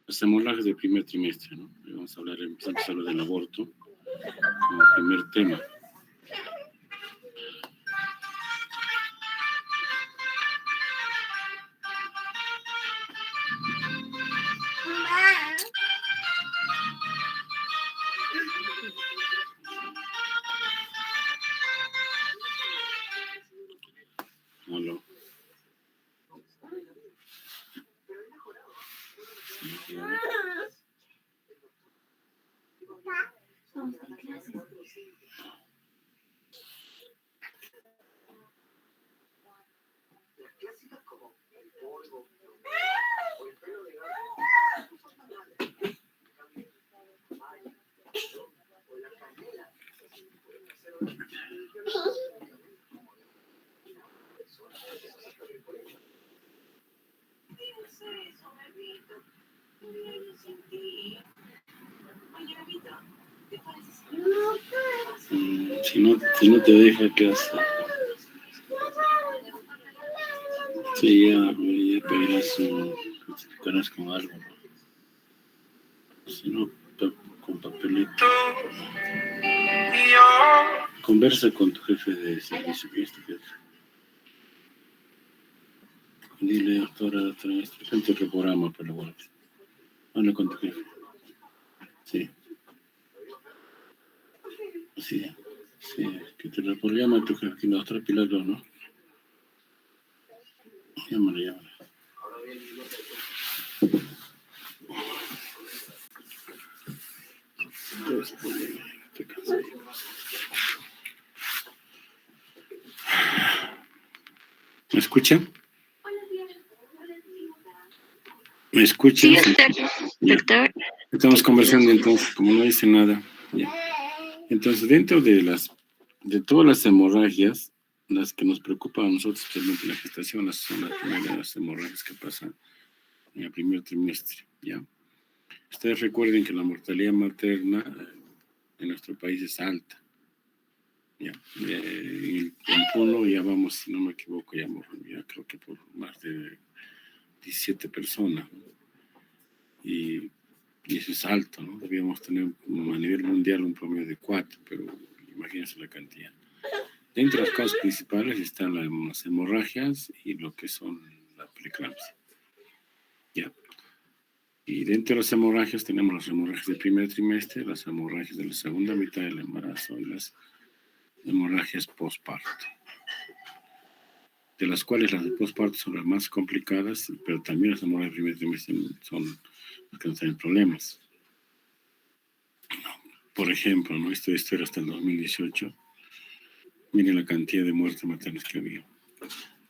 Las hemorragias del primer trimestre, ¿no? Vamos a empezamos a hablar del aborto como primer tema. Aló. Si no te deja, ¿qué haces? Sí, ya pedirás justificarás con algo, ¿no? Si no, con papelito. Conversa con tu jefe de servicio, que es tu jefe. Dile, doctora, este programa para la guardia. Habla con tu jefe. Sí. Sí, que te llama a tu jefe, que la doctora Pilar, ¿no? Llámale. Estoy cansado. ¿Me escucha? ¿Me escuchas? Sí, doctor. Estamos conversando entonces, como no dice nada. Ya. Entonces, dentro de todas las hemorragias, las que nos preocupan a nosotros, especialmente la gestación, son las primeras hemorragias que pasan en el primer trimestre. ¿Ya? Ustedes recuerden que la mortalidad materna en nuestro país es alta. Ya. En Puno ya vamos, si no me equivoco, ya creo que por más de 17 personas, ¿no? Y eso es alto, ¿no? Debíamos tener a nivel mundial un promedio de 4, pero imagínense la cantidad. Dentro de las causas principales están las hemorragias y lo que son la preeclampsia. ¿Ya? Y dentro de las hemorragias tenemos las hemorragias del primer trimestre, las hemorragias de la segunda mitad del embarazo y las hemorragias postparto, de las cuales las de postparto son las más complicadas, pero también las hemorragias del primer trimestre son las que nos tienen problemas. Por ejemplo, ¿no? Esto era hasta el 2018. Miren la cantidad de muertes maternas que había.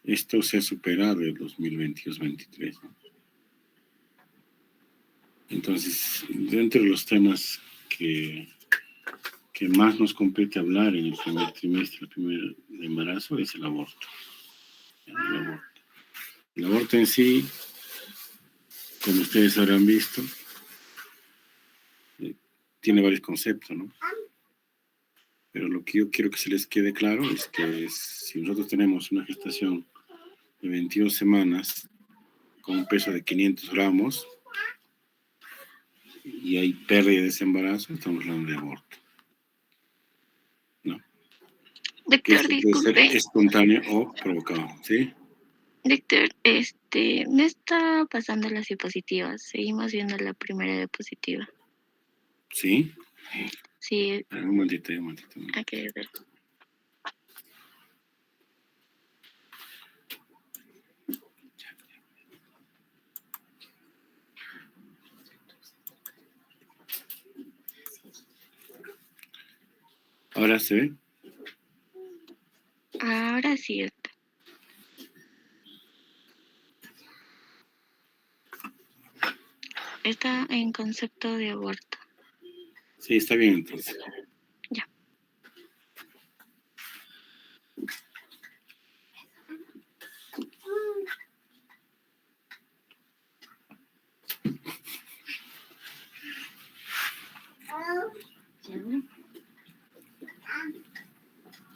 Esto se ha superado en 2022-23, ¿no? Entonces, dentro de los temas que más nos compete hablar en el primer trimestre, el primer embarazo, es el aborto. El aborto en sí, como ustedes habrán visto, tiene varios conceptos, ¿no? Pero lo que yo quiero que se les quede claro es que si nosotros tenemos una gestación de 22 semanas con un peso de 500 gramos y hay pérdida de ese embarazo, estamos hablando de aborto, ¿no? Doctor, que esto disculpe. Puede ser espontáneo o provocado, ¿sí? Doctor, no está pasando las diapositivas. Seguimos viendo la primera diapositiva. ¿Sí? Sí. Un momentito. Ok, ver. ¿Ahora se ve? Ahora sí, doctor. Está en concepto de aborto. Sí, está bien entonces. Ya.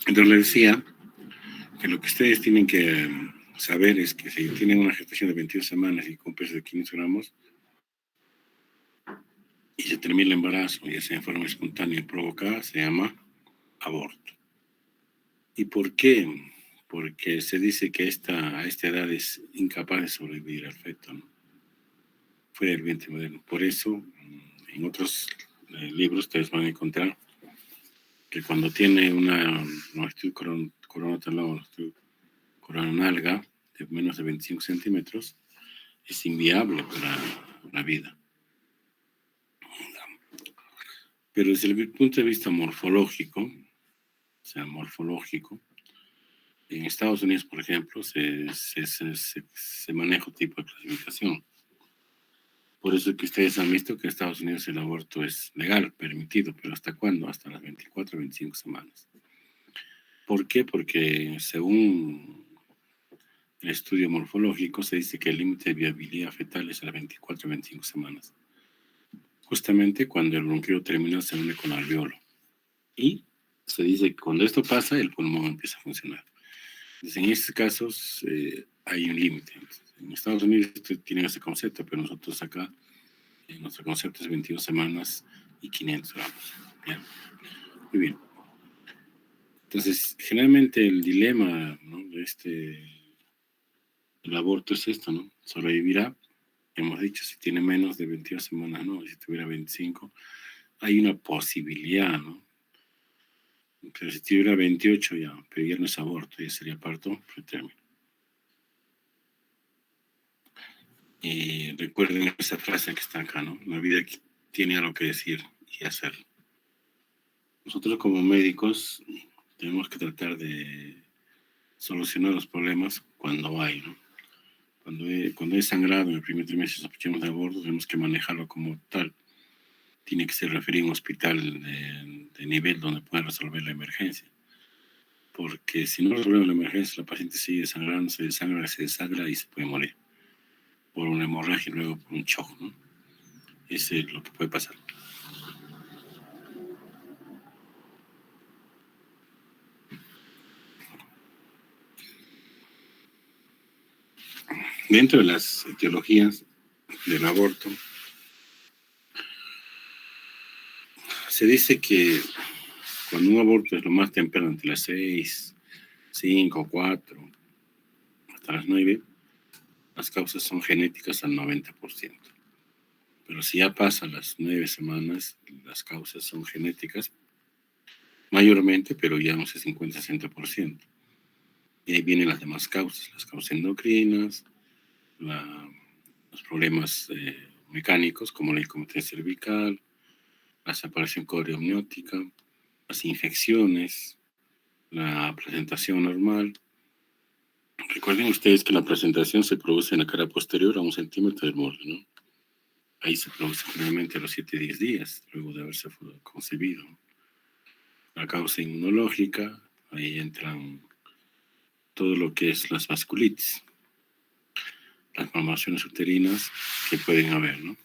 Entonces les decía que lo que ustedes tienen que saber es que si tienen una gestación de 22 semanas y con peso de 500 gramos, y se termina el embarazo, ya sea en forma espontánea y provocada, se llama aborto. ¿Y por qué? Porque se dice que a esta edad es incapaz de sobrevivir el feto, ¿no? Fuera del vientre materno. Por eso, en otros libros ustedes van a encontrar que cuando tiene una longitud coronalga de menos de 25 centímetros, es inviable para la vida. Pero desde el punto de vista morfológico, en Estados Unidos, por ejemplo, se maneja un tipo de clasificación. Por eso que ustedes han visto que en Estados Unidos el aborto es legal, permitido, pero ¿hasta cuándo? Hasta las 24 o 25 semanas. ¿Por qué? Porque según el estudio morfológico se dice que el límite de viabilidad fetal es a las 24 o 25 semanas. Justamente cuando el bronquio terminal se une con el alveolo. Y se dice que cuando esto pasa, el pulmón empieza a funcionar. Entonces, en estos casos hay un límite. En Estados Unidos tienen ese concepto, pero nosotros acá, nuestro concepto es 22 semanas y 500 gramos. ¿Ya? Muy bien. Entonces, generalmente el dilema, ¿no?, el aborto es esto, ¿no? Sobrevivirá, hemos dicho, si tiene menos de 22 semanas, ¿no? Si tuviera 25, hay una posibilidad, ¿no? Pero si tuviera 28 ya, pero ya no es aborto, ya sería parto pretérmino. Y recuerden esa frase que está acá, ¿no? La vida tiene algo que decir y hacer. Nosotros como médicos tenemos que tratar de solucionar los problemas cuando hay, ¿no? Cuando hay sangrado en el primer trimestre, sospechamos de aborto, tenemos que manejarlo como tal. Tiene que ser referido a un hospital de nivel donde pueda resolver la emergencia. Porque si no resolvemos la emergencia, la paciente sigue sangrando, se desangra y se puede morir por una hemorragia y luego por un shock, ¿no? Eso es lo que puede pasar. Dentro de las etiologías del aborto, se dice que cuando un aborto es lo más temprano, entre las 6, 5, 4, hasta las 9, las causas son genéticas al 90%. Pero si ya pasan las 9 semanas, las causas son genéticas mayormente, pero ya no sé, 50-60%. Y ahí vienen las demás causas, las causas endocrinas, los problemas mecánicos como la incontinencia cervical, la separación coreomniótica, las infecciones, la presentación normal. Recuerden ustedes que la presentación se produce en la cara posterior a 1 centímetro del molde, ¿no? Ahí se produce generalmente a los 7-10 días, luego de haberse concebido. La causa inmunológica, ahí entran todo lo que es las vasculitis, las malformaciones uterinas que pueden haber, ¿no?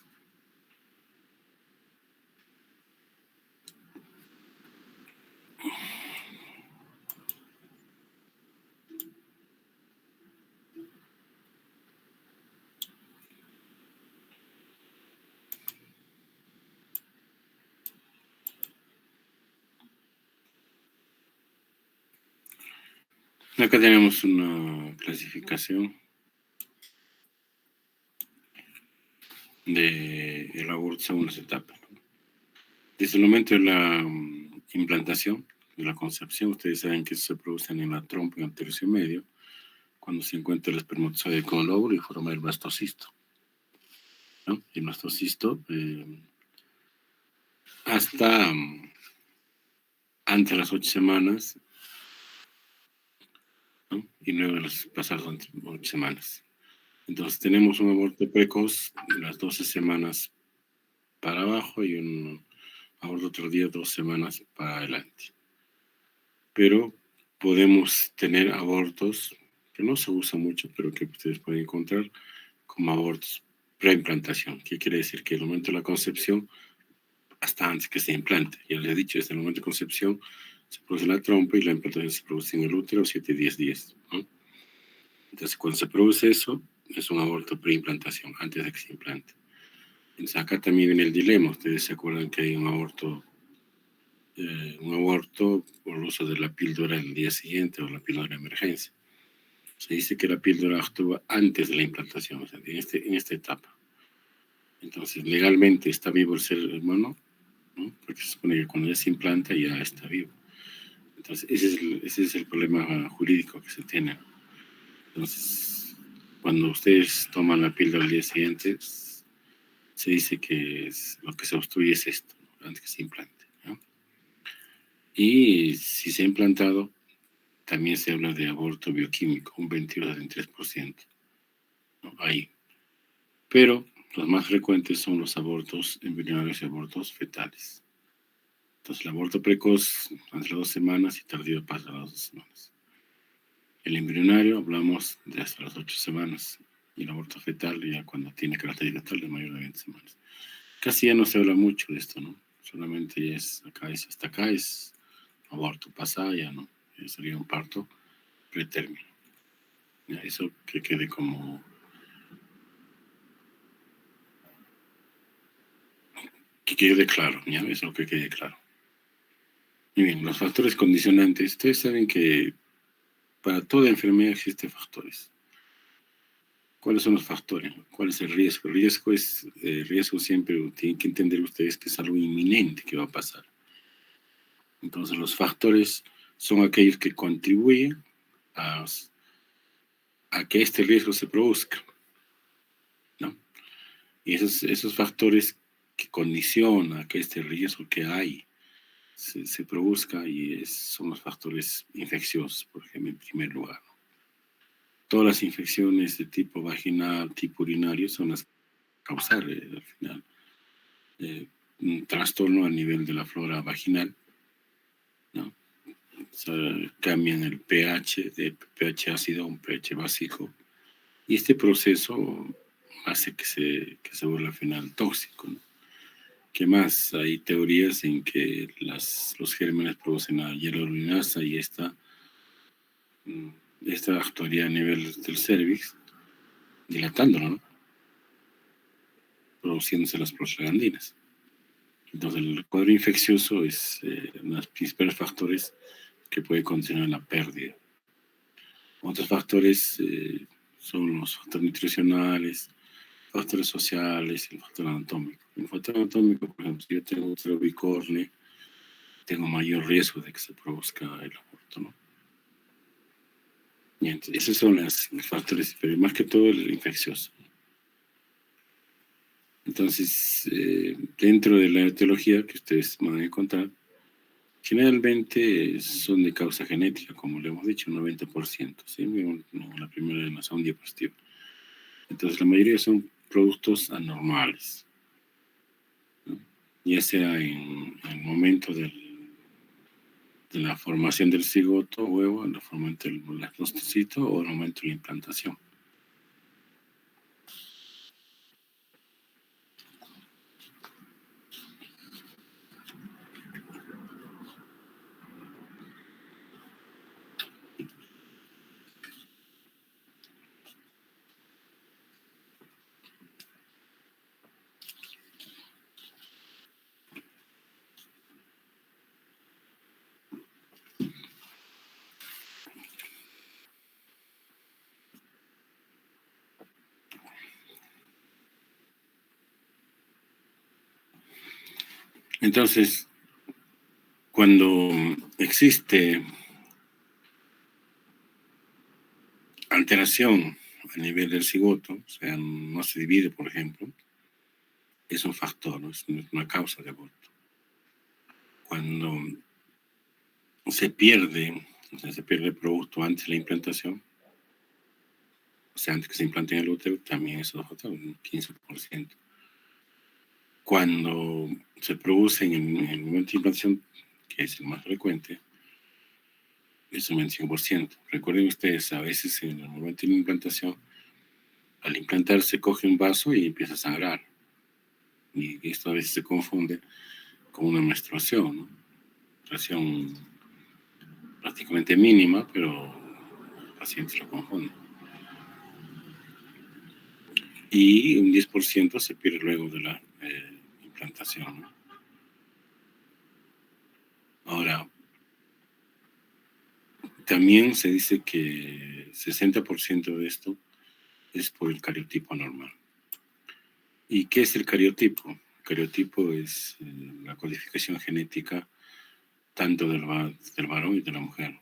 Acá tenemos una clasificación del aborto según las etapas, ¿no? Desde el momento de la implantación, de la concepción, ustedes saben que eso se produce en la trompa y en el tercio medio, cuando se encuentra el espermatozoide con el óvulo y forma el blastocisto, ¿no? El blastocisto hasta antes de las 8 semanas, ¿no? Y luego de las pasadas 8 semanas. Entonces tenemos un aborto precoz de las 12 semanas para abajo y un aborto otro día 2 semanas para adelante. Pero podemos tener abortos que no se usan mucho, pero que ustedes pueden encontrar como abortos preimplantación. ¿Qué quiere decir? Que el momento de la concepción, hasta antes que se implante, ya les he dicho, desde el momento de concepción se produce la trompa y la implantación se produce en el útero 7-10 días, ¿no? Entonces, cuando se produce eso, es un aborto preimplantación, antes de que se implante. Entonces, acá también viene el dilema. Ustedes se acuerdan que hay un aborto por uso de la píldora el día siguiente o la píldora de emergencia. Se dice que la píldora actúa antes de la implantación, o sea, en esta etapa. Entonces, legalmente está vivo el ser humano, ¿no? Porque se supone que cuando ya se implanta ya está vivo. Entonces, ese es el problema jurídico que se tiene. Entonces, cuando ustedes toman la píldora al día siguiente, se dice que lo que se obstruye es esto, ¿no? Antes que se implante, ¿no? Y si se ha implantado, también se habla de aborto bioquímico, un 22 a 23%, ¿no? Ahí. Pero los más frecuentes son los abortos embrionarios y abortos fetales. Entonces, el aborto precoz entre las 2 semanas y tardío pasa las 2 semanas. El embrionario hablamos de hasta las 8 semanas y el aborto fetal ya cuando tiene carácter fetal de mayor de 20 semanas. Casi ya no se habla mucho de esto, ¿no? Solamente hasta acá es aborto, pasa ya no, sería un parto pretérmino. ¿Ya? Eso que quede como que quede claro, ¿ya? Eso que quede claro. Muy bien, los factores condicionantes. Ustedes saben que para toda enfermedad existen factores. ¿Cuáles son los factores? ¿Cuál es el riesgo? El riesgo siempre tienen que entender ustedes que es algo inminente que va a pasar. Entonces los factores son aquellos que contribuyen a que este riesgo se produzca, ¿no? Y esos factores que condicionan a que este riesgo que hay se produzca son los factores infecciosos, por ejemplo, en primer lugar. Todas las infecciones de tipo vaginal, tipo urinario, son las causales al final. Un trastorno a nivel de la flora vaginal, ¿no? O sea, cambian el pH de pH ácido a un pH básico y este proceso hace que se vuelva al final tóxico, ¿no? ¿Qué más? Hay teorías en que los gérmenes producen la hyaluronasa y esta actuaría a nivel del cervix, dilatándolo, ¿no? Produciéndose las prostaglandinas. Entonces, el cuadro infeccioso es uno de los principales factores que puede condicionar la pérdida. Otros factores son los factores nutricionales, factores sociales y el factor anatómico. El factor anatómico, por ejemplo, si yo tengo útero bicorne, tengo mayor riesgo de que se produzca el aborto, ¿no? Y entonces, esos son los factores, pero más que todo el infeccioso. Entonces, dentro de la etiología que ustedes van a encontrar, generalmente son de causa genética, como le hemos dicho, un 90%, ¿sí? La primera de un diapositiva. Entonces, la mayoría son productos anormales, ¿no? Ya sea en el momento de la formación del cigoto, huevo, en el momento del blastocito o en el momento de la implantación. Entonces, cuando existe alteración a nivel del cigoto, o sea, no se divide, por ejemplo, es un factor, ¿no? Es una causa de aborto. Cuando se pierde, o sea, se pierde el producto antes de la implantación, o sea, antes que se implante en el útero, también es otro factor, un 15%. Cuando se produce en el momento de implantación, que es el más frecuente, es un 25%. Recuerden ustedes, a veces en el momento de la implantación, al implantar se coge un vaso y empieza a sangrar. Y esto a veces se confunde con una menstruación, ¿no? Menstruación prácticamente mínima, pero el paciente lo confunde. Y un 10% se pierde luego de la implantación, ¿no? Ahora, también se dice que 60% de esto es por el cariotipo anormal. ¿Y qué es el cariotipo? El cariotipo es la codificación genética tanto del varón y de la mujer.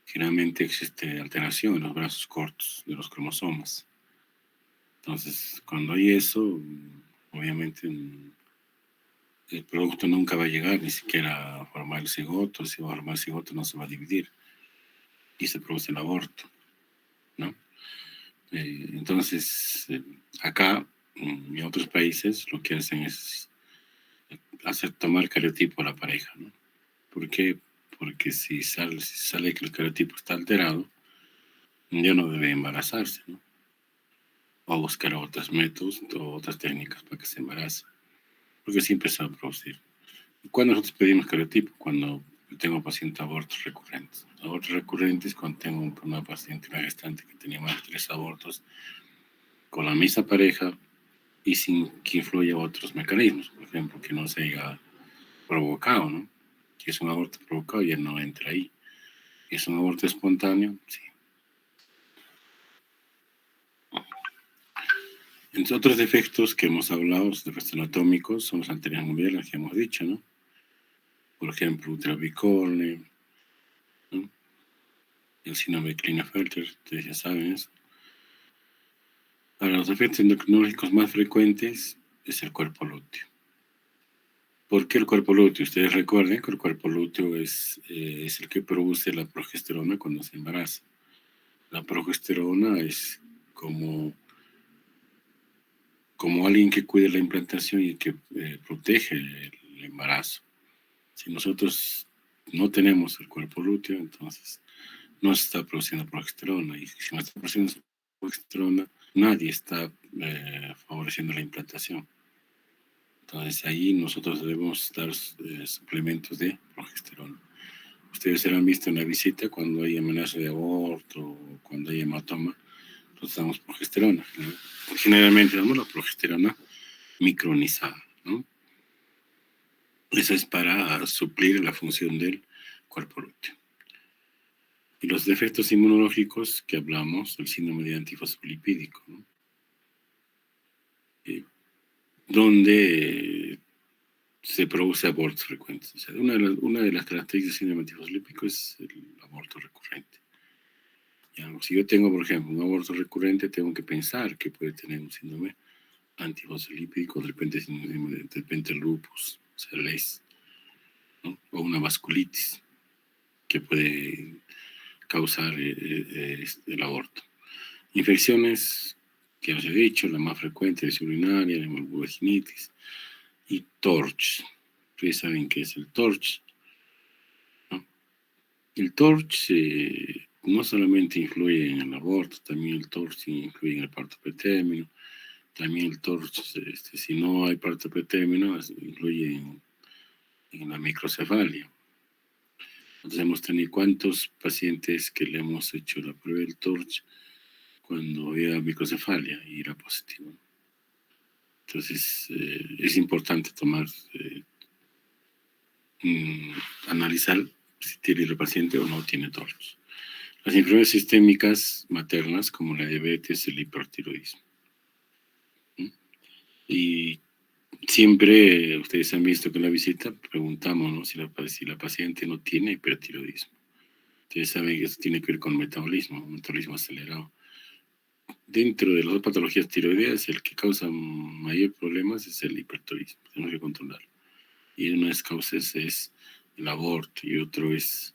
Generalmente existe alteración en los brazos cortos de los cromosomas. Entonces, cuando hay eso, obviamente el producto nunca va a llegar ni siquiera a formar el cigoto. Si va a formar el cigoto, no se va a dividir y se produce el aborto, ¿no? Entonces, acá y en otros países lo que hacen es hacer tomar cariotipo a la pareja, ¿no? ¿Por qué? Porque si sale que el cariotipo está alterado, ya no debe embarazarse, ¿no? O buscar otros métodos o otras técnicas para que se embarace, porque siempre se va a producir. ¿Cuándo nosotros pedimos cariotipo? Cuando tengo pacientes abortos recurrentes. Abortos recurrentes cuando tengo una paciente, una gestante que tenía más de 3 abortos con la misma pareja y sin que influya otros mecanismos, por ejemplo, que no se haya provocado, ¿no? Si es un aborto provocado, ya no entra ahí. ¿Es un aborto espontáneo? Sí. Entre otros defectos que hemos hablado, los defectos anatómicos, son los anteriores niveles que hemos dicho, ¿no? Por ejemplo, útero bicorne, ¿no? El síndrome de Klinefelter, ustedes ya saben eso. Ahora, los defectos endocrinológicos más frecuentes es el cuerpo lúteo. ¿Por qué el cuerpo lúteo? Ustedes recuerden que el cuerpo lúteo es el que produce la progesterona cuando se embaraza. La progesterona es como alguien que cuida la implantación y que protege el embarazo. Si nosotros no tenemos el cuerpo lúteo, entonces no se está produciendo progesterona. Y si no está produciendo progesterona, nadie está favoreciendo la implantación. Entonces ahí nosotros debemos dar suplementos de progesterona. Ustedes han visto en la visita cuando hay amenaza de aborto o cuando hay hematoma, nosotros damos progesterona, ¿no? Generalmente damos la progesterona micronizada, ¿no? Eso es para suplir la función del cuerpo lúteo. Y los defectos inmunológicos que hablamos, el síndrome de antifosfolipídico, ¿no? Donde se produce abortos frecuentes. O sea, una de las características del síndrome antifosfolípico es el aborto recurrente. Ya, si yo tengo, por ejemplo, un aborto recurrente, tengo que pensar que puede tener un síndrome antifosfolípico, de repente lupus, o sea, LES, ¿no? O una vasculitis que puede causar el aborto. Infecciones, que os he dicho, la más frecuente es urinaria, la vulvovaginitis y TORCH. Ustedes saben qué es el TORCH, ¿no? El TORCH no solamente influye en el aborto, también el TORCH influye en el parto pretérmino, también el TORCH, si no hay parto pretérmino, influye en la microcefalia. Entonces hemos tenido cuántos pacientes que le hemos hecho la prueba del TORCH cuando había microcefalia y era positivo. Entonces es importante analizar si tiene el paciente o no tiene TORCH. Las enfermedades sistémicas maternas como la diabetes, el hipertiroidismo. Y siempre ustedes han visto que en la visita preguntamos, ¿no? si la paciente no tiene hipertiroidismo. Ustedes saben que eso tiene que ver con metabolismo acelerado. Dentro de las dos patologías tiroideas, el que causa mayor problemas es el hipertiroidismo. Tenemos que controlarlo. Y una de las causas es el aborto y otro es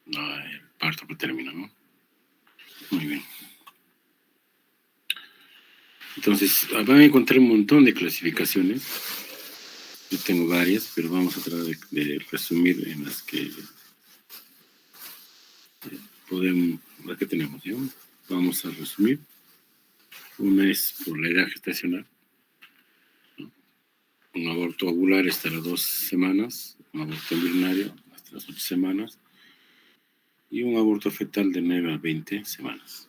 el parto pretérmino, ¿no? Muy bien. Entonces, van a encontrar un montón de clasificaciones. Yo tengo varias, pero vamos a tratar de resumir en las que las que tenemos, ¿sí? Vamos a resumir. Una es por la edad gestacional, ¿no? Un aborto ovular hasta las 2 semanas, un aborto embrionario hasta las 8 semanas y un aborto fetal de 9 a 20 semanas.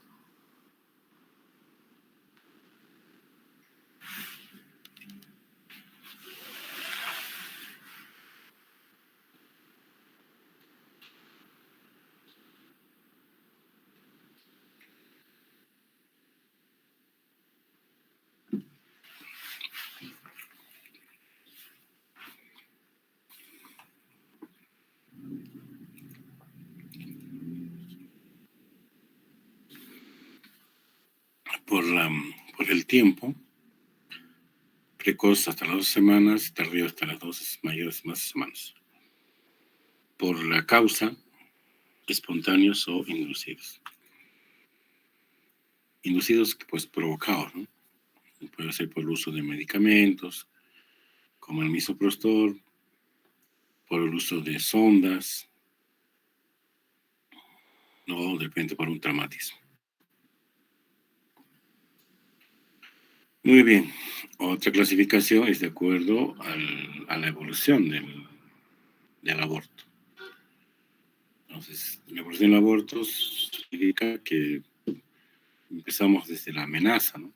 por el tiempo, precoz hasta las 12 semanas y tardío hasta las 12 mayores más semanas. Por la causa, espontáneos o inducidos. Inducidos, pues provocados, ¿no? Puede ser por el uso de medicamentos, como el misoprostol, por el uso de sondas, o de repente por un traumatismo. Muy bien. Otra clasificación es de acuerdo a la evolución del aborto. Entonces, la evolución del aborto significa que empezamos desde la amenaza, ¿no?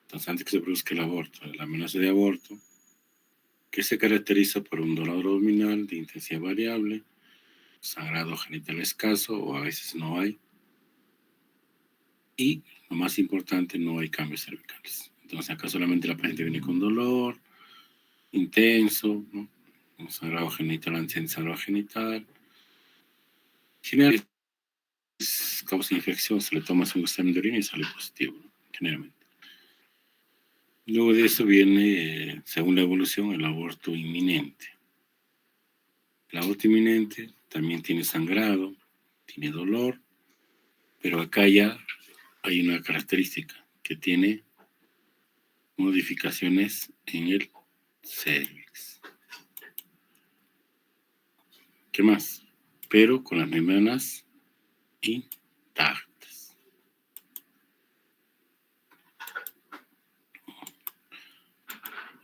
Entonces, antes que se produzca el aborto, la amenaza de aborto, que se caracteriza por un dolor abdominal de intensidad variable, sangrado genital escaso o a veces no hay, y lo más importante, no hay cambios cervicales. Entonces, acá solamente la paciente viene con dolor intenso, ¿no? Un sangrado genital, sangrado genital. Generalmente causa infección, se le toma su examen de orina y sale positivo, ¿no? Generalmente. Luego de eso viene, según la evolución, el aborto inminente. El aborto inminente también tiene sangrado, tiene dolor, pero acá ya hay una característica que tiene modificaciones en el cervix. ¿Qué más? Pero con las membranas intactas.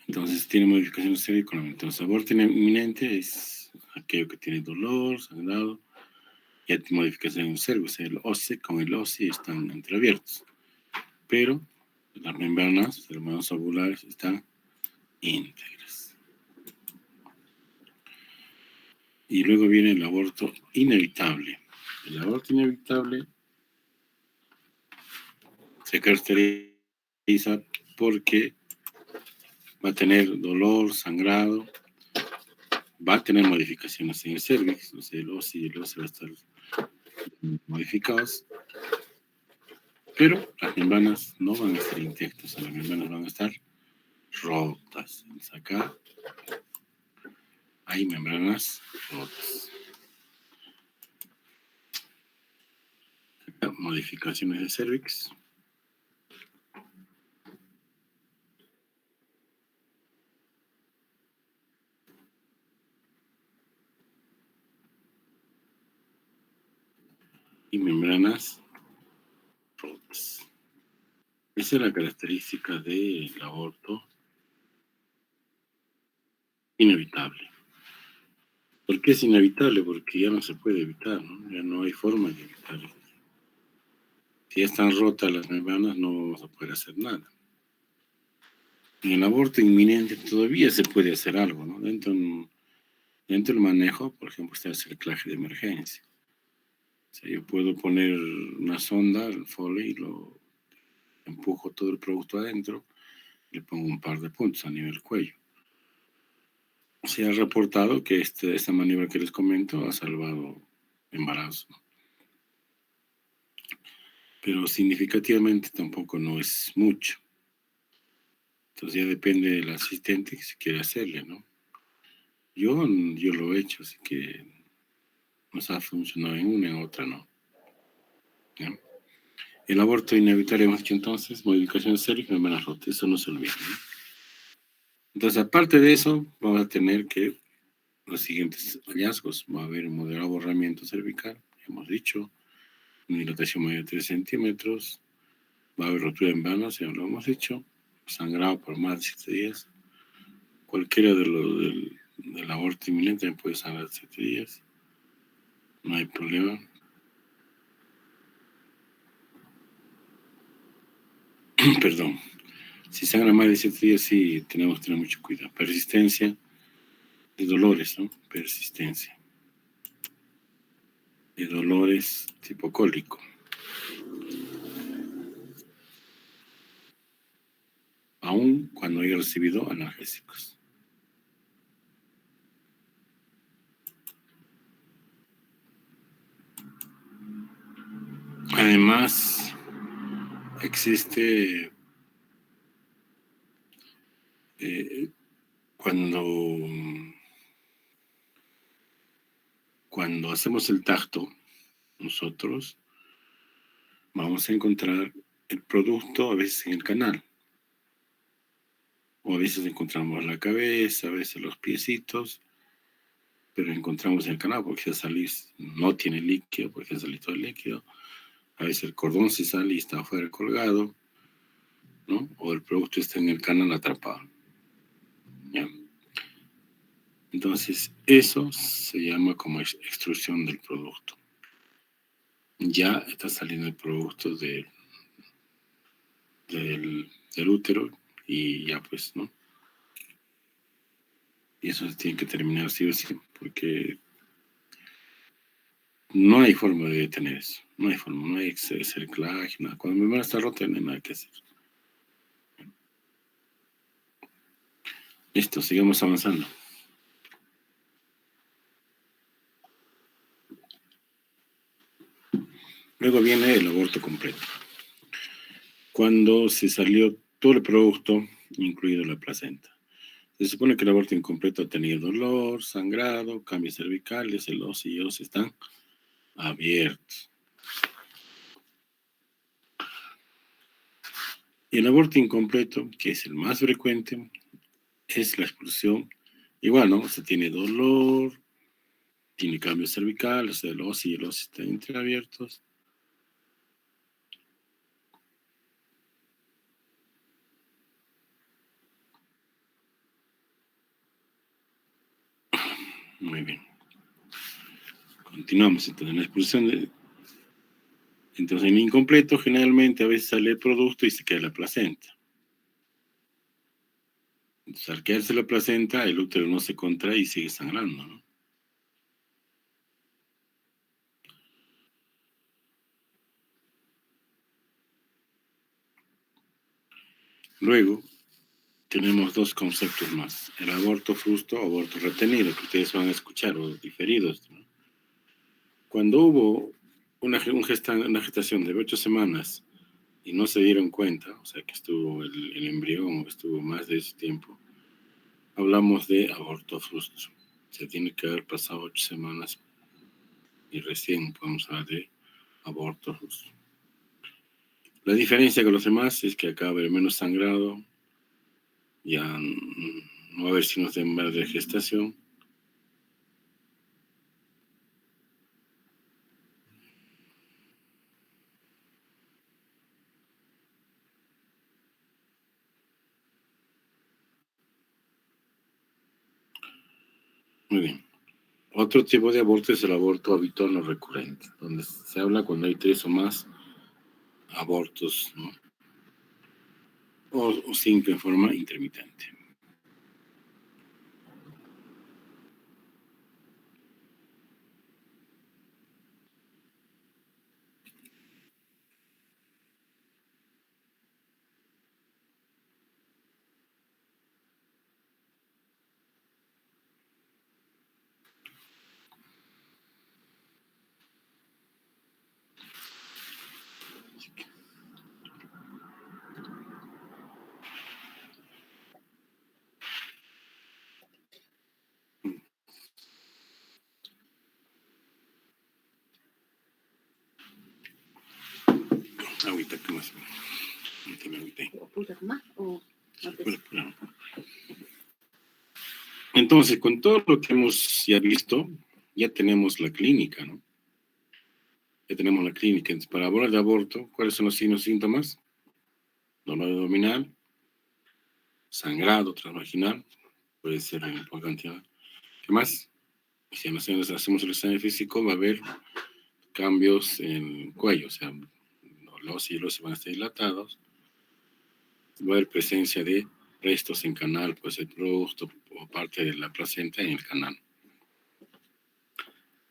Entonces tiene modificaciones cervicales. Entonces, aborto inminente es aquello que tiene dolor, sangrado, y hay modificación en el cervix. El óseo con el óseo están entreabiertos, pero las membranas ovulares están íntegras. Y luego viene el aborto inevitable. El aborto inevitable se caracteriza porque va a tener dolor, sangrado, va a tener modificaciones en el cervix, o sea, el óseo y el óseo van a estar modificados, pero las membranas no van a estar intactas, las membranas van a estar rotas. Entonces acá hay membranas rotas. Acá, modificaciones de cervix. Y membranas rotas. Esa es la característica del aborto inevitable. ¿Por qué es inevitable? Porque ya no se puede evitar, ¿no? Ya no hay forma de evitarlo. Si ya están rotas las membranas, no vamos a poder hacer nada. En el aborto inminente todavía se puede hacer algo, ¿no? Dentro del manejo, por ejemplo, está el cerclaje de emergencia. O sea, yo puedo poner una sonda, el Foley, y lo empujo todo el producto adentro, le pongo un par de puntos a nivel cuello. Se ha reportado que esta maniobra que les comento ha salvado embarazo, ¿no? Pero significativamente tampoco no es mucho. Entonces ya depende del asistente que se quiere hacerle, ¿no? Yo lo he hecho, así que nos ha funcionado en una, en otra no. ¿Ya? El aborto inevitable, hemos dicho entonces, modificaciones cérvicas, membranas rotas, eso no se olvida, ¿no? Entonces, aparte de eso, vamos a tener que los siguientes hallazgos. Va a haber un moderado borramiento cervical, hemos dicho, una dilatación mayor de 3 centímetros, va a haber rotura en vanas, ya lo hemos dicho, sangrado por más de 7 días. Cualquiera de los del aborto inminente puede sangrar 7 días, no hay problema. Perdón. Si sangra más de 7 días, sí tenemos que tener mucho cuidado. Persistencia de dolores, ¿no? Persistencia de dolores tipo cólico. Aún cuando haya recibido analgésicos. Además, existe cuando hacemos el tacto, nosotros vamos a encontrar el producto a veces en el canal, o a veces encontramos la cabeza, a veces los piecitos, pero encontramos el canal porque no tiene líquido, porque ya salió todo el líquido. A veces el cordón se sale y está afuera colgado, ¿no? O el producto está en el canal atrapado. ¿Ya? Entonces, eso se llama como extrusión del producto. Ya está saliendo el producto del útero y ya pues, ¿no? Y eso se tiene que terminar sí o sí, porque no hay forma de detener eso. No hay forma, no hay que hacer claje, nada. Cuando mi mano está rota, no hay nada que hacer. Listo, sigamos avanzando. Luego viene el aborto completo. Cuando se salió todo el producto, incluido la placenta. Se supone que el aborto incompleto ha tenido dolor, sangrado, cambios cervicales, el os y os están abiertos. Y el aborto incompleto, que es el más frecuente, es la expulsión. Igual, ¿no? O sea, tiene dolor, tiene cambios cervicales, o sea, el os y el os están entreabiertos. Muy bien. Continuamos. Entonces, en la expulsión entonces, en incompleto, generalmente a veces sale el producto y se queda la placenta. Entonces, al quedarse la placenta, el útero no se contrae y sigue sangrando, ¿no? Luego, tenemos dos conceptos más. El aborto frusto o aborto retenido, que ustedes van a escuchar, o diferidos, ¿no? Cuando hubo una gestación de 8 semanas y no se dieron cuenta, o sea, que estuvo el embrión, o estuvo más de ese tiempo, hablamos de aborto frusto. Se tiene que haber pasado 8 semanas y recién podemos hablar de aborto frusto. La diferencia con los demás es que acá va a haber menos sangrado, ya no va a haber signos de gestación. Muy bien. Otro tipo de aborto es el aborto habitual no recurrente, donde se habla cuando hay 3 o más abortos, ¿no? O 5 en forma intermitente. Agüita, ¿qué más? Entonces, con todo lo que hemos ya visto, ya tenemos la clínica, ¿no? Ya tenemos la clínica. Entonces, para hablar de aborto, ¿cuáles son los signos y síntomas? Dolor abdominal, sangrado transvaginal, puede ser en poca cantidad. ¿Qué más? Si hacemos el examen físico, va a haber cambios en el cuello, o sea, los hilos van a estar dilatados, va a haber presencia de restos en canal, pues el producto o parte de la placenta en el canal,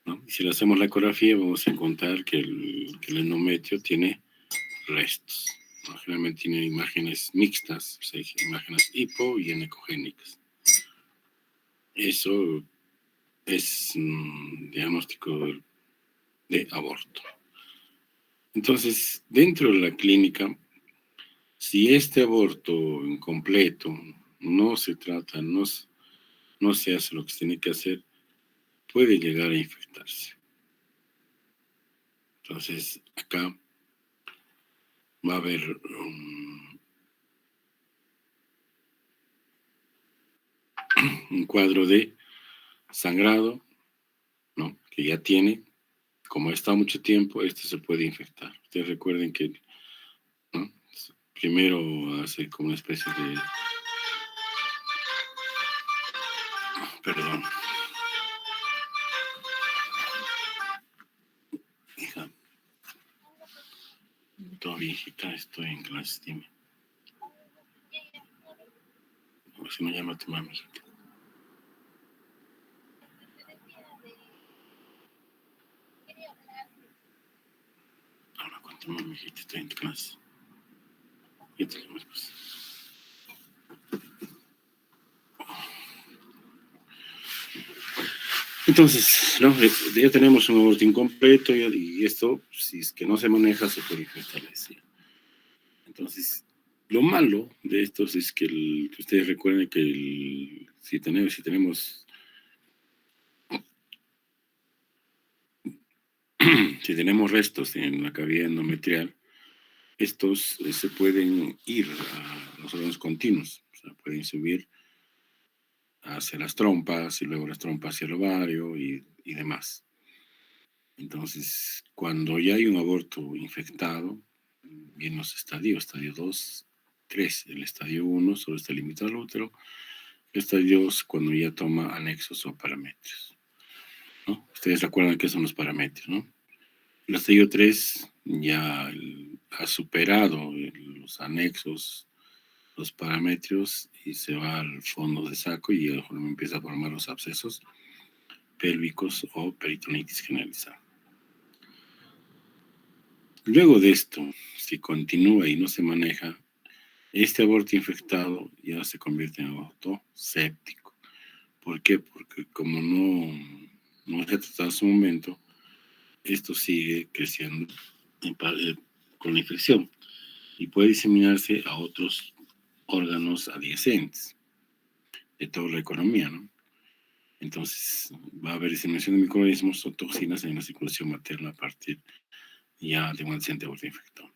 ¿no? Y si le hacemos la ecografía, vamos a encontrar que el endometrio tiene restos, ¿no? Generalmente tiene imágenes mixtas, o sea, imágenes hipo y anecogénicas. Eso es diagnóstico de aborto. Entonces, dentro de la clínica Si este aborto incompleto no se trata, no se hace lo que se tiene que hacer, puede llegar a infectarse. Entonces, acá va a haber un cuadro de sangrado, ¿no? Que ya tiene, como ha estado mucho tiempo, esto se puede infectar. Ustedes recuerden que, ¿no? Primero hace como una especie de, perdón, hija, todo viejita, estoy en clase, dime. O si no, llama a tu mami, hijita. Habla con tu mami, hijita, estoy en tu clase. Ya te llamo después. Entonces, ¿no? Ya tenemos un aborto incompleto y esto, si es que no se maneja, se puede infectar la decía. Entonces, lo malo de estos es que, que ustedes recuerden que si tenemos si tenemos restos en la cavidad endometrial, estos se pueden ir a los órganos continuos, o sea, pueden subir hacia las trompas y luego las trompas hacia el ovario y demás. Entonces, cuando ya hay un aborto infectado, bien los estadios, estadio 2, 3, el estadio 1 solo está limitado al útero, el estadio 2 cuando ya toma anexos o paramétros, ¿no? Ustedes recuerdan qué son los paramétros, ¿no? El estadio 3 ya ha superado los anexos, los parámetros y se va al fondo de saco y empieza a formar los abscesos pélvicos o peritonitis generalizada. Luego de esto, si continúa y no se maneja, este aborto infectado ya se convierte en aborto séptico. ¿Por qué? Porque como no se ha tratado en su momento, esto sigue creciendo con la infección y puede diseminarse a otros órganos adyacentes de toda la economía, ¿no? Entonces va a haber diseminación de microorganismos o toxinas en la circulación materna a partir ya de un accidente aborto infectado.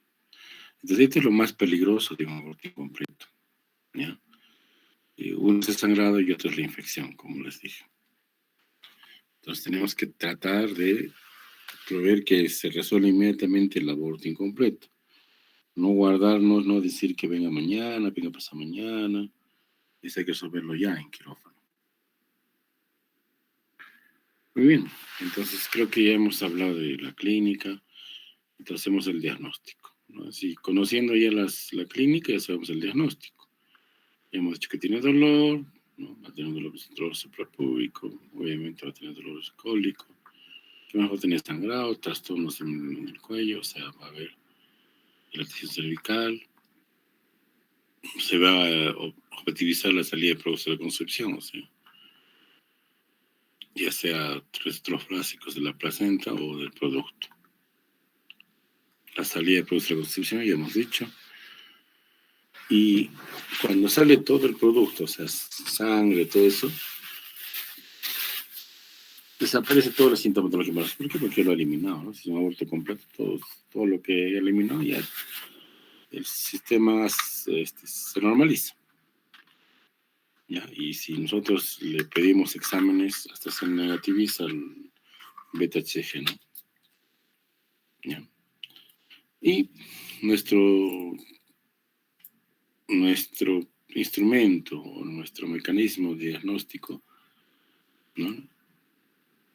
Entonces esto es lo más peligroso de un aborto incompleto, ¿ya? Uno es el sangrado y otro es la infección, como les dije. Entonces tenemos que tratar de proveer que se resuelva inmediatamente el aborto incompleto. No guardarnos, no decir que venga mañana, venga pasado mañana. Eso hay que resolverlo ya en quirófano. Muy bien, entonces creo que ya hemos hablado de la clínica, entonces hacemos el diagnóstico, ¿no? Así, conociendo ya la clínica, ya sabemos el diagnóstico. Ya hemos dicho que tiene dolor, ¿no? Va a tener dolor suprapúbico, obviamente va a tener dolor cólico, que va a tener sangrado, trastornos en el cuello, o sea, va a haber dilatación cervical, se va a objetivizar la salida de productos de la concepción, o sea, ya sea troflásicos de la placenta o del producto. La salida de productos de la concepción, ya hemos dicho. Y cuando sale todo el producto, o sea, sangre, todo eso, desaparece toda la sintomatología. ¿Por qué? Porque lo ha eliminado, ¿no? Si es un aborto completo, todo lo que ha eliminado, ya el sistema se normaliza. ¿Ya? Y si nosotros le pedimos exámenes, hasta se negativiza el beta-HCG, ¿no? ¿Ya? Y nuestro instrumento o nuestro mecanismo diagnóstico, ¿no?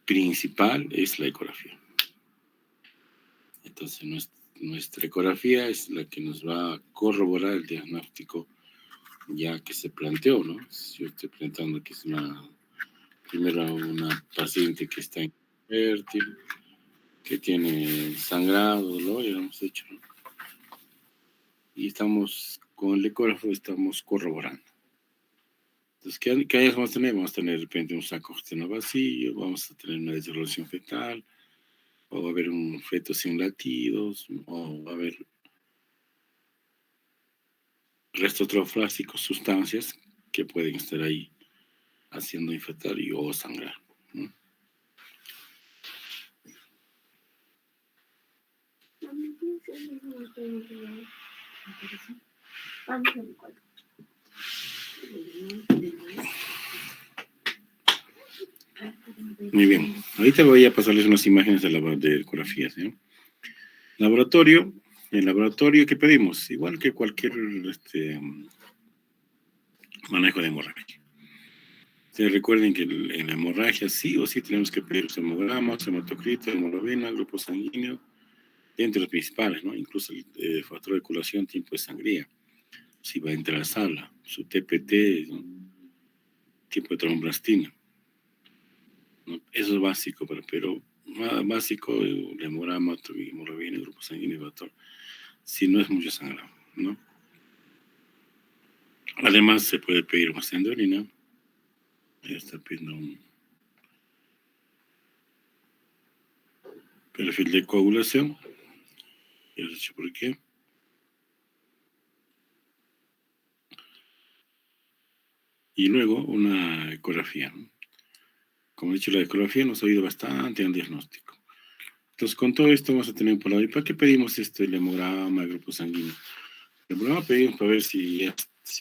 Principal es la ecografía. Entonces, nuestra ecografía es la que nos va a corroborar el diagnóstico ya que se planteó, ¿no? Yo estoy planteando que es primero una paciente que está infértil, que tiene sangrado, dolor, ya lo hemos hecho, ¿no? Y con el ecógrafo estamos corroborando. Entonces, ¿qué vamos a tener? Vamos a tener de repente un saco externo vacío, vamos a tener una disolución fetal, o va a haber un feto sin latidos, o va a haber restos troflásticos, sustancias que pueden estar ahí haciendo infectar y o sangrar, ¿no? Muy bien, ahorita voy a pasarles unas imágenes de ecografías, ¿sí? Laboratorio, el laboratorio que pedimos, igual que cualquier manejo de hemorragia. Recuerden que en la hemorragia sí o sí tenemos que pedir los hemogramas, hematocrito, hemoglobina, grupo sanguíneo, entre los principales, ¿no? Incluso el factor de coagulación, tiempo de sangría, si va a entrar a la sala, su TPT, ¿no? Tiempo de tromblastina, ¿no? Eso es básico, pero más básico, el hemograma, hemoglobina, grupo sanguíneo, factor, si no es mucho sangrado, ¿no? Además, se puede pedir muestra de orina. Ahí está pidiendo un perfil de coagulación. Ya les he dicho por qué. Y luego una ecografía, ¿no? Como he dicho, la ecografía nos ha ayudado bastante en el diagnóstico. Entonces, con todo esto vamos a tener por lado. ¿Y para qué pedimos esto? El hemograma, el grupo sanguíneo. El hemograma pedimos para ver si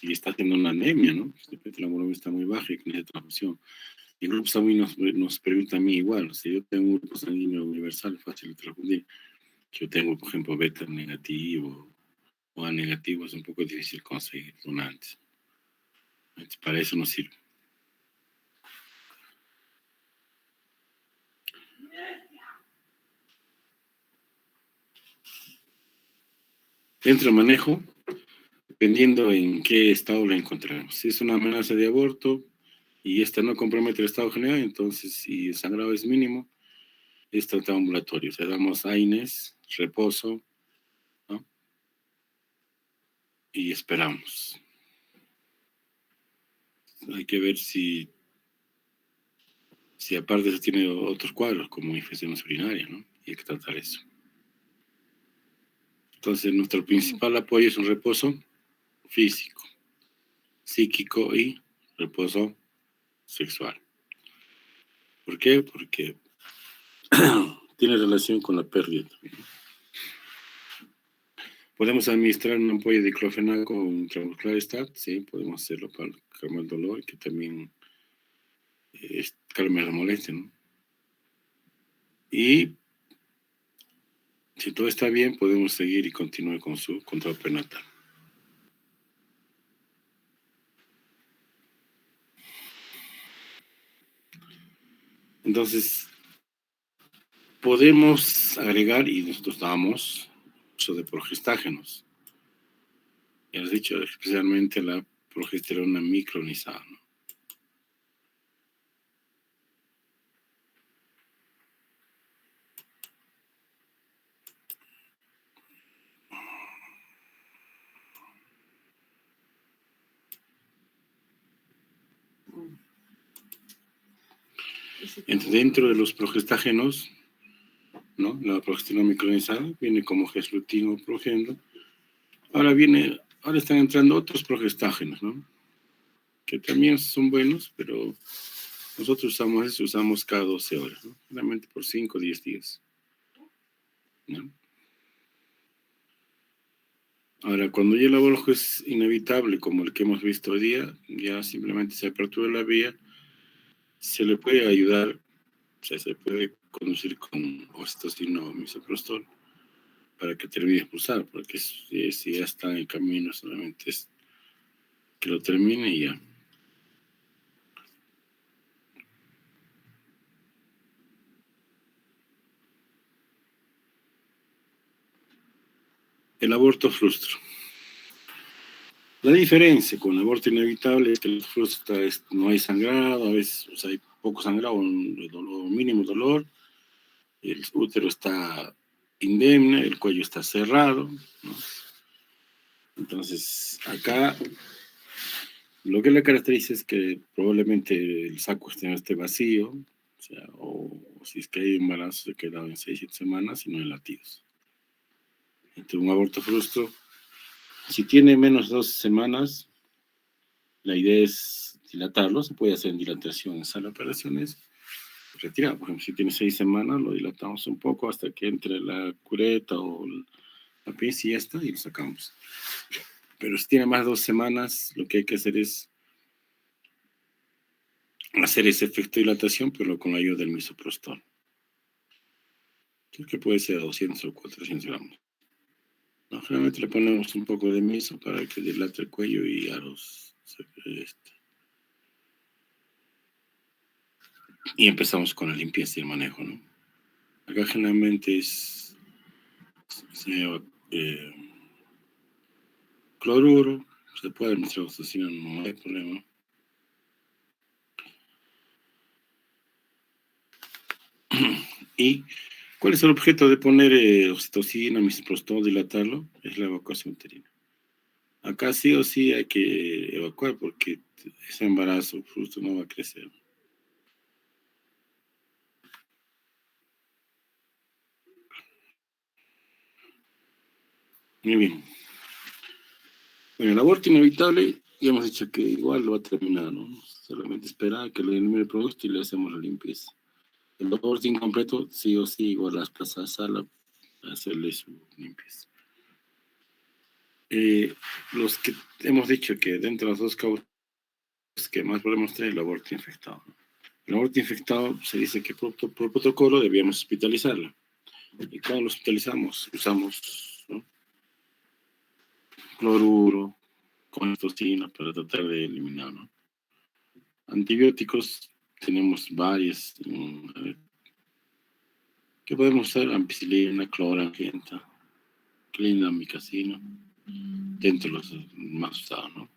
está teniendo una anemia, ¿no? De repente la hemoglobina está muy baja y que necesita transfusión. Y el grupo sanguíneo nos pregunta a mí igual. Si yo tengo un grupo sanguíneo universal, fácil de transfundir. Yo tengo, por ejemplo, beta negativo o A negativo, es un poco difícil conseguir donantes. Entonces, para eso nos sirve. Dentro del manejo, dependiendo en qué estado la encontramos. Si es una amenaza de aborto y esta no compromete el estado general, entonces si el sangrado es mínimo, es tratado ambulatorio. O sea, damos AINES, reposo, ¿no? Y esperamos. Hay que ver si aparte se tiene otros cuadros, como infecciones urinarias, ¿no? Y hay que tratar eso. Entonces, nuestro principal apoyo es un reposo físico, psíquico y reposo sexual. ¿Por qué? Porque tiene relación con la pérdida. Podemos administrar una ampolla de diclofenaco intramuscular STAT, sí, podemos hacerlo para calmar el dolor, que también calma la molestia, ¿no? Y si todo está bien, podemos seguir y continuar con su control prenatal. Entonces, podemos agregar, y nosotros damos uso de progestágenos. Ya les he dicho, especialmente la progesterona micronizada, ¿no? Entonces, dentro de los progestágenos, ¿no? La progesterona micronizada viene como geslutin o progendo. Ahora están entrando otros progestágenos, ¿no? Que también son buenos, pero nosotros usamos cada 12 horas, ¿no? Realmente por 5 o 10 días, ¿no? Ahora, cuando ya el aborto es inevitable, como el que hemos visto hoy día, ya simplemente se apertura la vía, se le puede ayudar, o sea, se puede conducir con oxitocina o misoprostol para que termine de expulsar, porque si ya está en el camino, solamente es que lo termine y ya. El aborto frustro. La diferencia con el aborto inevitable es que el frustro no hay sangrado, a veces, o sea, hay poco sangrado, mínimo dolor, el útero está indemne, el cuello está cerrado, ¿no? Entonces, acá lo que le caracteriza es que probablemente el saco esté vacío, o sea, o si es que hay embarazo se queda en 6-7 semanas y no en latidos. Entonces, un aborto frustro Si tiene menos de 2 semanas, la idea es dilatarlo, se puede hacer en dilatación en sala de operaciones, retirar. Por ejemplo, si tiene 6 semanas, lo dilatamos un poco hasta que entre la cureta o la pieza y ya está, y lo sacamos. Pero si tiene más de 2 semanas, lo que hay que hacer es hacer ese efecto de dilatación, pero con la ayuda del misoprostol, que puede ser 200 o 400 gramos. No, generalmente le ponemos un poco de miso para que dilate el cuello y a los... y empezamos con la limpieza y el manejo, ¿no? Acá generalmente es cloruro, se puede administrar oxitocina, no hay problema. ¿Y cuál es el objeto de poner oxitocina, misoprostol, dilatarlo? Es la evacuación uterina. Acá sí o sí hay que evacuar porque ese embarazo justo no va a crecer. Muy bien. Bueno, el aborto inevitable, ya hemos dicho que igual lo va a terminar, ¿no? Solamente espera que le elimine el producto y le hacemos la limpieza. El aborto incompleto, sí o sí, igual las pasas a sala, hacerle su limpieza. Los que hemos dicho que dentro de las dos causas que más podemos tener el aborto infectado. El aborto infectado se dice que por protocolo debíamos hospitalizarlo. Y cuando lo hospitalizamos, usamos, ¿no?, cloruro, con toxina para tratar de eliminarlo. Antibióticos tenemos varios que podemos usar: ampicilina, clorangenta, clindamicacina, dentro de los más usados, ¿no?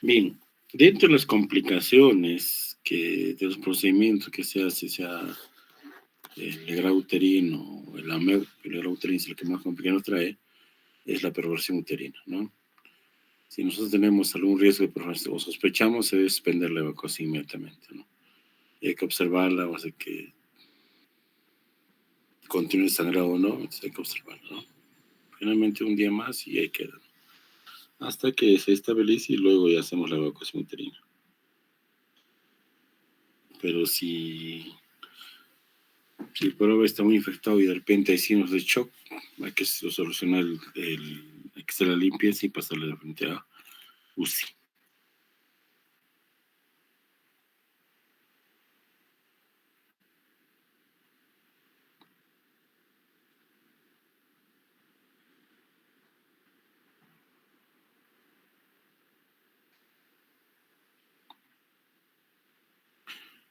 Bien, dentro de las complicaciones de los procedimientos que se hace, sea el grado uterino, el grado uterino es el que más complicaciones trae, es la perversión uterina, ¿no? Si nosotros tenemos algún riesgo de perversión o sospechamos, se debe suspender la evacuación inmediatamente, ¿no? Y hay que observarla, o sea que continúe sangrado o no, entonces hay que observarla, ¿no? Finalmente un día más y ahí queda, hasta que se estabilice y luego ya hacemos la evacuación uterina. Pero si el porobe está muy infectado y de repente hay signos de shock, hay que solucionar hay que hacer la limpieza y pasarle de frente a UCI.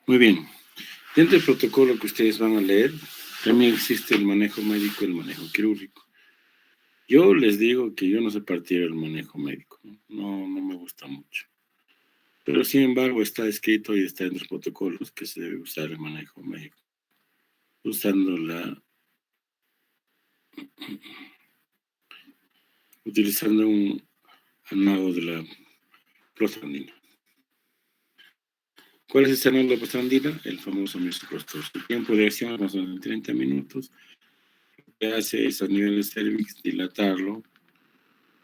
Muy bien. Dentro del protocolo que ustedes van a leer, también existe el manejo médico y el manejo quirúrgico. Yo les digo que yo no sé partir del manejo médico, no me gusta mucho. Pero sin embargo está escrito y está en los protocolos que se debe usar el manejo médico, utilizando un análogo de la prostaglandina. ¿Cuál es ese análogo de la prostaglandina? El famoso misoprostol. El tiempo de acción es más o menos 30 minutos. Lo que hace es a nivel de cervix dilatarlo,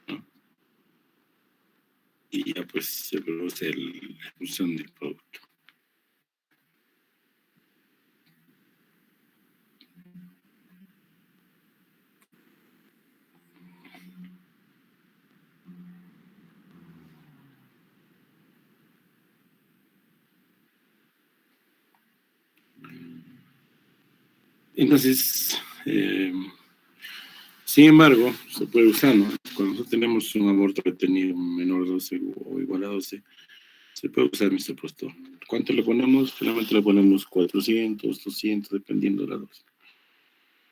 ¿no? Y ya pues se produce la expulsión del producto. Entonces, Sin embargo, se puede usar, ¿no? Cuando nosotros tenemos un aborto retenido menor de 12 o igual a 12, se puede usar misoprostol. ¿Cuánto le ponemos? Generalmente le ponemos 400, 200, dependiendo de la dosis.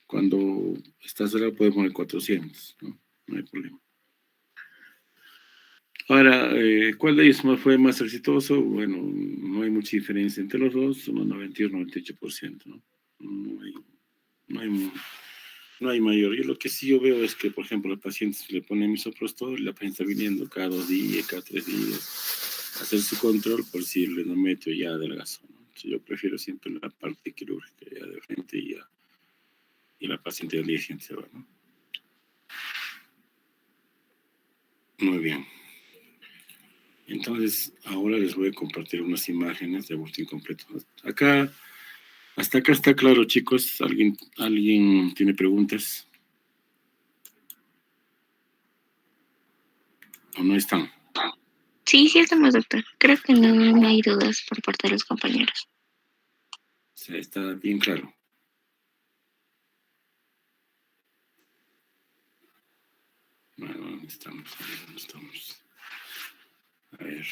Cuando está cerrado puede poner 400, ¿no? No hay problema. Ahora, ¿cuál de ellos fue más exitoso? Bueno, no hay mucha diferencia entre los dos, unos 91, 98%, ¿no? No hay, no hay, no hay mayor. Yo lo que sí yo veo es que, por ejemplo, los pacientes le ponen misoprostol y la paciente está viniendo cada 2 días, cada 3 días, a hacer su control por si el endometrio ya adelgazó, ¿no? Entonces, yo prefiero siempre la parte quirúrgica ya de frente y la paciente del día siguiente se va, ¿no? Muy bien. Entonces, ahora les voy a compartir unas imágenes de aborto incompleto. Acá, hasta acá está claro, chicos. ¿Alguien tiene preguntas? ¿O no están? Sí, sí estamos, doctor. Creo que no hay dudas por parte de los compañeros. O sea, está bien claro. Bueno, ¿dónde estamos? ¿Dónde estamos? A ver.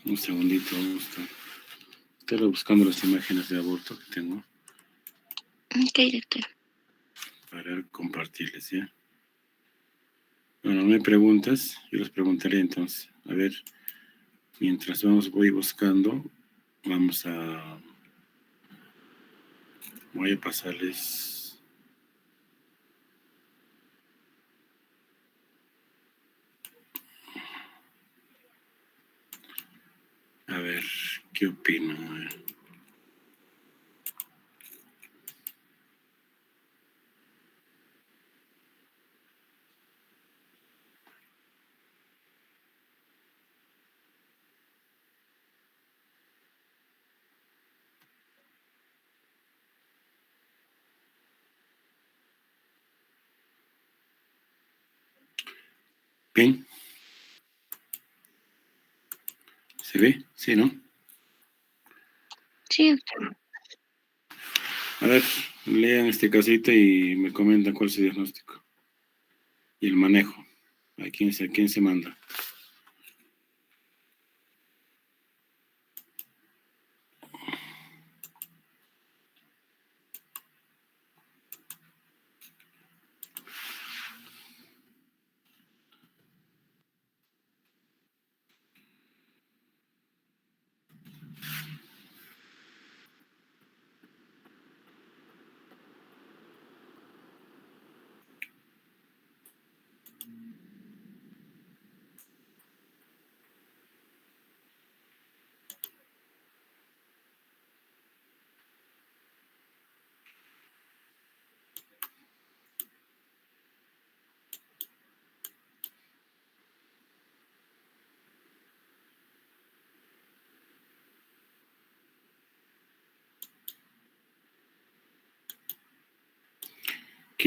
Un segundito. Estoy buscando las imágenes de aborto que tengo Ok, doctor. para compartirles, ¿ya? Bueno, no hay preguntas. Yo les preguntaré entonces. A ver, mientras voy buscando, vamos a... Voy a pasarles... A ver, ¿qué opino? A ver. Bien, ¿se ve? Sí, ¿no? Sí, doctor. A ver, lean este casito y me comentan cuál es su diagnóstico y el manejo. A quién se manda?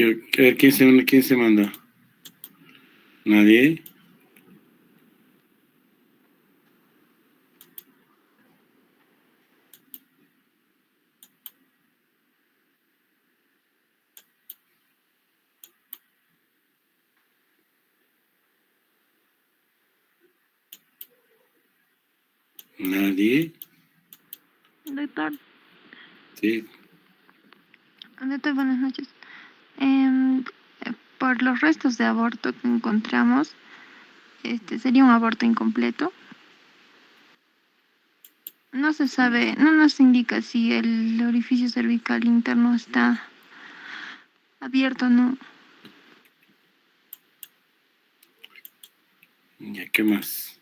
A ver, quién se manda? ¿Nadie? ¿Nadie? Doctor, Sí. doctor, buenas noches. Por los restos de aborto que encontramos, sería un aborto incompleto. No se sabe, no nos indica si el orificio cervical interno está abierto o no. Ya, ¿qué más?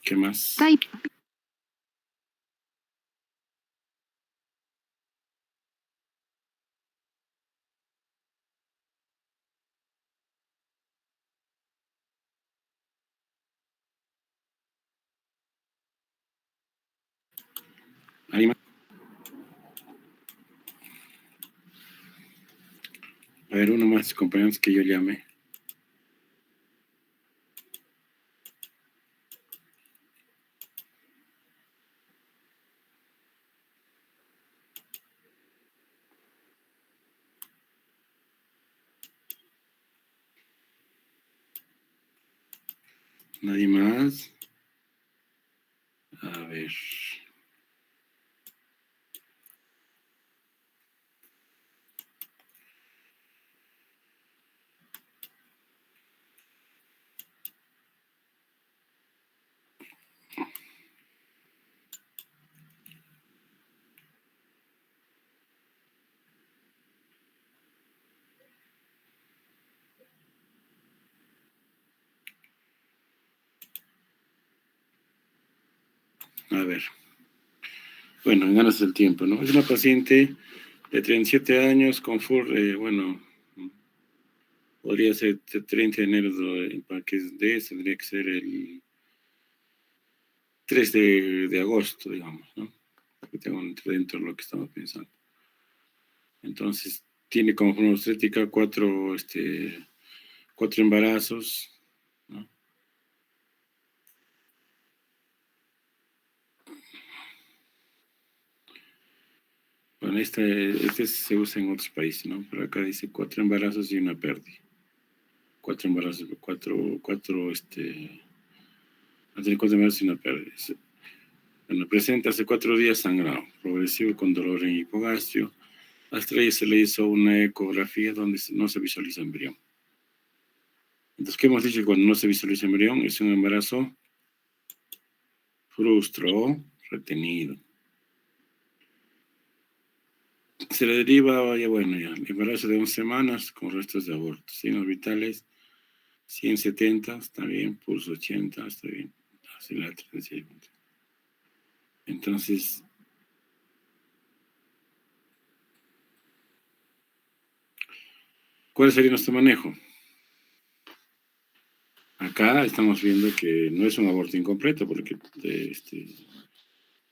¿Qué más? Está ahí. ¿Hay más? A ver, uno más, compañeros, que yo llame. ¿Nadie más? A ver. A ver. Bueno, en ganas del tiempo, ¿no? Es una paciente de 37 años con bueno, podría ser 30 de enero, para que tendría que ser el 3 de agosto, digamos, ¿no? Que tengo dentro de lo que estamos pensando. Entonces, tiene como forma obstétrica cuatro embarazos, ¿no? Bueno, este se usa en otros países, ¿no? Pero acá dice 4 embarazos y una pérdida. 4 embarazos, cuatro embarazos y una pérdida. Bueno, presenta hace 4 días sangrado progresivo con dolor en hipogastrio. Hasta ahí se le hizo una ecografía donde no se visualiza embrión. Entonces, ¿qué hemos dicho? Cuando no se visualiza embrión es un embarazo frustro retenido. Se le deriva, ya bueno, ya, el embarazo de 11 semanas con restos de aborto. Signos vitales, 170, está bien, pulso 80, está bien. Así la 36. Entonces, ¿cuál sería nuestro manejo? Acá estamos viendo que no es un aborto incompleto porque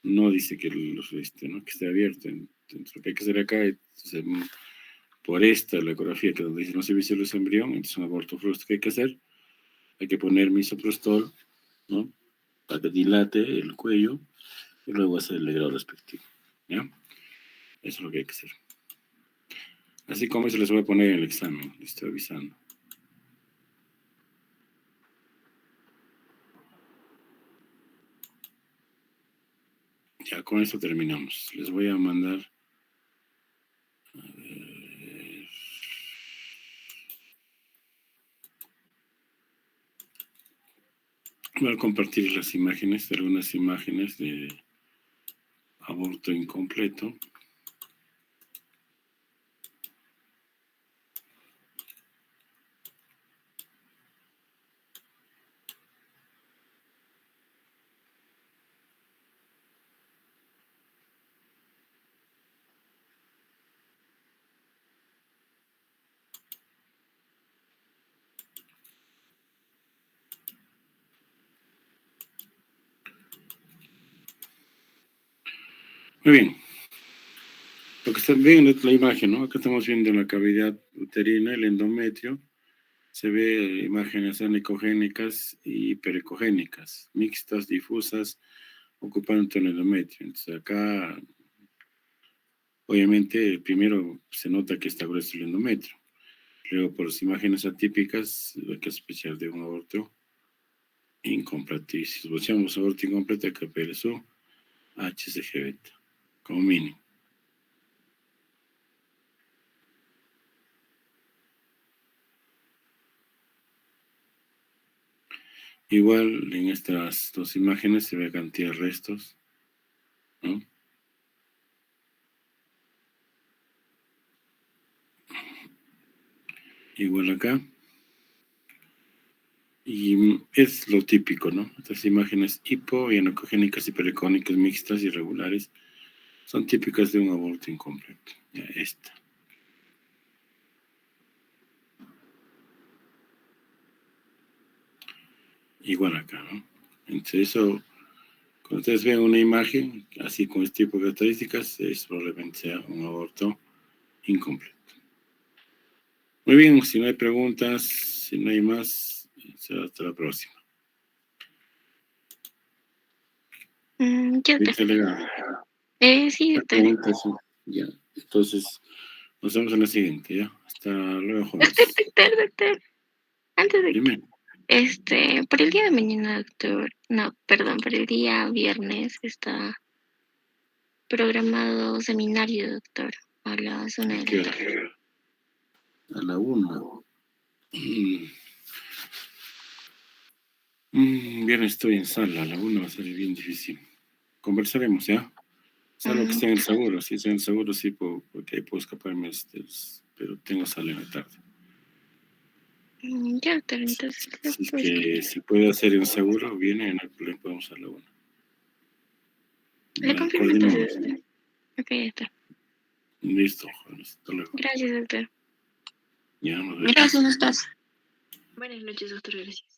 no dice que, ¿no? que esté abierto. Entonces, lo que hay que hacer acá es, por la ecografía que donde dice no se visualiza embrión, entonces es un aborto frustro. ¿Qué hay que hacer? Hay que poner misoprostol, ¿no? Para que dilate el cuello y luego hacer el legrado respectivo. ¿Ya? Eso es lo que hay que hacer. Así como eso les voy a poner en el examen, les estoy avisando. Ya con esto terminamos. Les voy a mandar. A ver, voy a compartir las imágenes, algunas imágenes de aborto incompleto. Muy bien. Lo que están viendo es la imagen, ¿no? Acá estamos viendo la cavidad uterina, el endometrio. Se ve imágenes anicogénicas y hiperecogénicas, mixtas, difusas, ocupando todo el endometrio. Entonces acá, obviamente, primero se nota que está grueso el endometrio. Luego, por las imágenes atípicas, hay que sospechar de un aborto incompleta. Y si buscamos aborto incompleto, hay que pedir su HCG beta, como mínimo. Igual en estas dos imágenes se ve cantidad de restos, ¿no? Igual acá. Y es lo típico, ¿no? Estas imágenes hipo y anacogénicas, hiperecónicas, mixtas, irregulares, son típicas de un aborto incompleto. Ya, esta. Igual acá, ¿no? Entonces eso, cuando ustedes ven una imagen así con este tipo de características, es probablemente sea un aborto incompleto. Muy bien, si no hay preguntas, si no hay más, será hasta la próxima. Ya está. Sí, doctor. Preguntas, ya. Entonces, nos vemos en la siguiente, ¿ya? Hasta luego, jóvenes. Doctor. Antes de Dime. por el día de mañana, doctor, no, perdón, por el día viernes está programado seminario, doctor, a las 1 ¿A de qué la hora? tarde. A la 1. Bien, estoy en sala, a la 1 va a ser bien difícil. Conversaremos, ¿ya? Salvo que estén en el seguro, si estén en el seguro, sí, porque ahí puedo escaparme, pero tengo sala en la tarde. Ya, doctor, entonces, Si es que si puede hacer en seguro, viene, no hay problema, podemos a la 1. le confirmo Coordinamos. entonces. Ok, ya está. Listo, jóvenes, hasta luego. Gracias, doctor. Ya nos vemos. Gracias, doctor. Buenas noches, doctor, gracias.